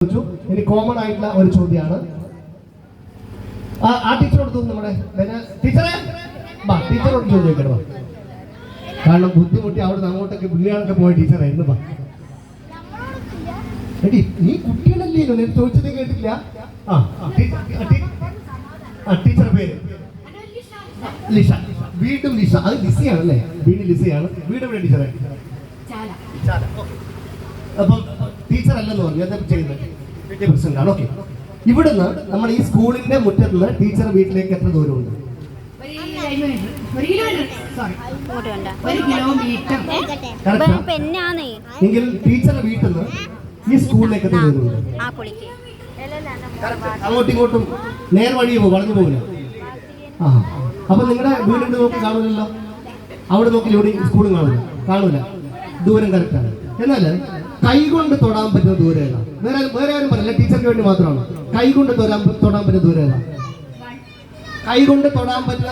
ഇനി കോമൺ ആയിട്ടുള്ള ഒരു ചോദ്യമാണ്. ആ ടീച്ചറോട് നമ്മുടെ ടീച്ചറെ ടീച്ചറോട് ചോദിക്കണോ? കാരണം ബുദ്ധിമുട്ടി അവിടെ നിന്ന് അങ്ങോട്ടൊക്കെ പുള്ളിയാളൊക്കെ പോയ ടീച്ചറായിരുന്നു. എടി നീ കുട്ടികളല്ലേ ഞാൻ ചോദിച്ചത് കേട്ടില്ല. ടീച്ചറുടെ പേര് ലിഷ. വീണ്ടും ലിഷ. അത് ലിസയാണല്ലേ? വീണ്ടും ലിസയാണ്. വീട് എവിടെ ടീച്ചറെ? അപ്പം ടീച്ചർ അല്ലെന്ന് പറഞ്ഞു. എന്താ ചെയ്യുന്നത്? പ്രസിഡന്റാണ്. ഓക്കെ. ഇവിടുന്ന് നമ്മൾ ഈ സ്കൂളിന്റെ മുറ്റത്ത് നിന്ന് ടീച്ചർ വീട്ടിലേക്ക് എത്ര ദൂരമുണ്ട്? എങ്കിൽ ടീച്ചറുടെ വീട്ടിൽ നിന്ന് ഈ സ്കൂളിലേക്ക് എത്ര ദൂരമുണ്ട്? അങ്ങോട്ടും ഇങ്ങോട്ടും നേർവഴി വളഞ്ഞു പോകില്ല. അപ്പൊ നിങ്ങളുടെ വീടിന്റെ നോക്കി കാണൂലല്ലോ. അവിടെ നോക്കി ഇവിടെ സ്കൂളും കാണൂല. ദൂരം കറക്റ്റാണ്. എന്നാല് കൈകൊണ്ട് തൊടാൻ പറ്റുന്ന ദൂരം ഏതാ? വേറെ ആരും പറയില്ല, ടീച്ചർക്ക് വേണ്ടി മാത്രമാണ്. കൈകൊണ്ട് തൊടാൻ പറ്റുന്ന ദൂരം ഏതാ? കൈകൊണ്ട് തൊടാൻ പറ്റുന്ന